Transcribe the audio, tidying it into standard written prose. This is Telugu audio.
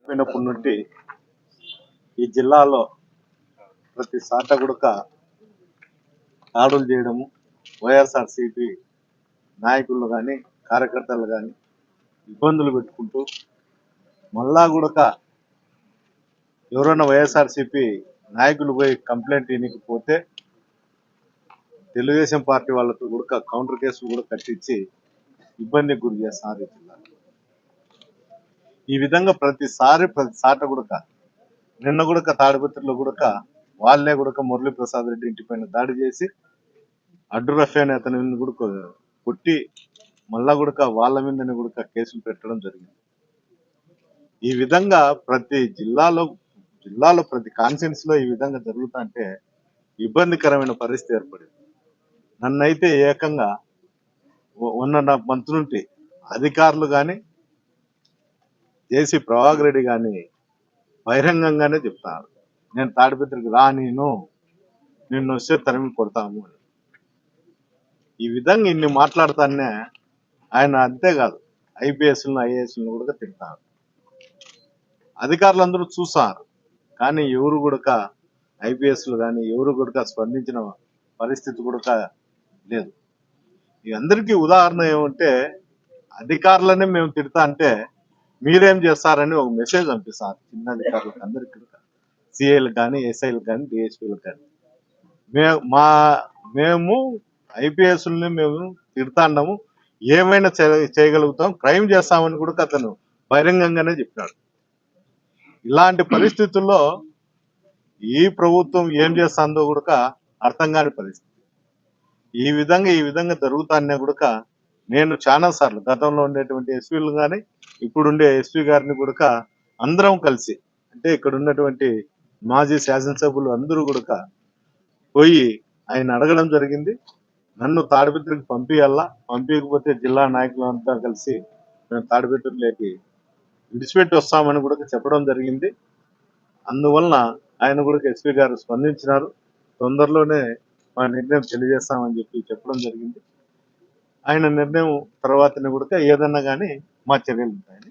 పోయినప్పటి నుండి ఈ జిల్లాలో ప్రతి సాట గుడక దాడులు చేయడము, వైఎస్ఆర్సీపీ నాయకులు కానీ కార్యకర్తలు కానీ ఇబ్బందులు పెట్టుకుంటూ మళ్ళా గుడక ఎవరైనా వైఎస్ఆర్సీపీ నాయకులు పోయి కంప్లైంట్ ఇవ్వకపోతే తెలుగుదేశం పార్టీ వాళ్ళతో కూడా కౌంటర్ కేసులు కూడా కట్టించి ఇబ్బందికి గురి చేస్తున్నారు ఈ జిల్లా. ఈ విధంగా ప్రతి సాట గుడక నిన్న గుడక తాడిపత్రిలో గుడక వాళ్ళే గుడక మురళీప్రసాద్ రెడ్డి ఇంటి పైన దాడి చేసి అడ్డు రఫీ అనే అతని గుడక కొట్టి మళ్ళా గుడక వాళ్ళ మీదనే గుడక కేసులు పెట్టడం జరిగింది. ఈ విధంగా ప్రతి జిల్లాలో ప్రతి కాన్ఫరెన్స్ లో ఈ విధంగా జరుగుతా అంటే ఇబ్బందికరమైన పరిస్థితి ఏర్పడింది. నన్నైతే ఏకంగా ఉన్న మంత్రి నుండి అధికారులు కానీ జేసీ ప్రభాకర్ రెడ్డి కానీ బహిరంగంగానే చెప్తారు, నేను తాడిపత్రికి నిన్ను వస్తే తరిమి కొడతాము అని. ఈ విధంగా ఇన్ని మాట్లాడుతానే ఆయన అంతేకాదు ఐపీఎస్లను ఐఏఎస్లను కూడా తిడతారు. అధికారులందరూ చూసారు కానీ ఎవరు కూడా ఐపీఎస్లు కానీ ఎవరు కూడా స్పందించిన పరిస్థితి కూడా లేదు. ఈ అందరికీ ఉదాహరణ ఏమంటే అధికారులనే మేము తిడతా అంటే మీరేం చేస్తారని ఒక మెసేజ్ పంపిస్తారు చిన్న అధికారులకు అందరికీ, సిఐలకు కానీ ఎస్ఐలకు కానీ డిఎస్పీలకు కానీ. మేము ఐపీఎస్ని మేము తిడతాన్నాము, ఏమైనా చేయగలుగుతాం, క్రైమ్ చేస్తామని కూడా అతను బహిరంగంగానే చెప్పినాడు. ఇలాంటి పరిస్థితుల్లో ఈ ప్రభుత్వం ఏం చేస్తుందో కూడా అర్థం కాని పరిస్థితి. ఈ విధంగా జరుగుతానే కూడా నేను చాలా సార్లు గతంలో ఉండేటువంటి ఎస్పీలు కానీ ఇప్పుడుండే ఎస్పీ గారిని కూడా అందరం కలిసి, అంటే ఇక్కడ ఉన్నటువంటి మాజీ శాసనసభ్యులు అందరూ కూడా పోయి ఆయన అడగడం జరిగింది. నన్ను తాడిపత్రికి పంపించకపోతే జిల్లా నాయకులంతా కలిసి మేము తాడిపత్రిలోకి విడిచిపెట్టి వస్తామని కూడా చెప్పడం జరిగింది. అందువలన ఆయన కూడా ఎస్పీ గారు స్పందించినారు. తొందరలోనే మా నిర్ణయం తెలియజేస్తామని చెప్పడం జరిగింది. ఆయన నిర్ణయం తర్వాతనే కూడా ఏదన్నా కానీ మా చర్యలు ఉంటాయని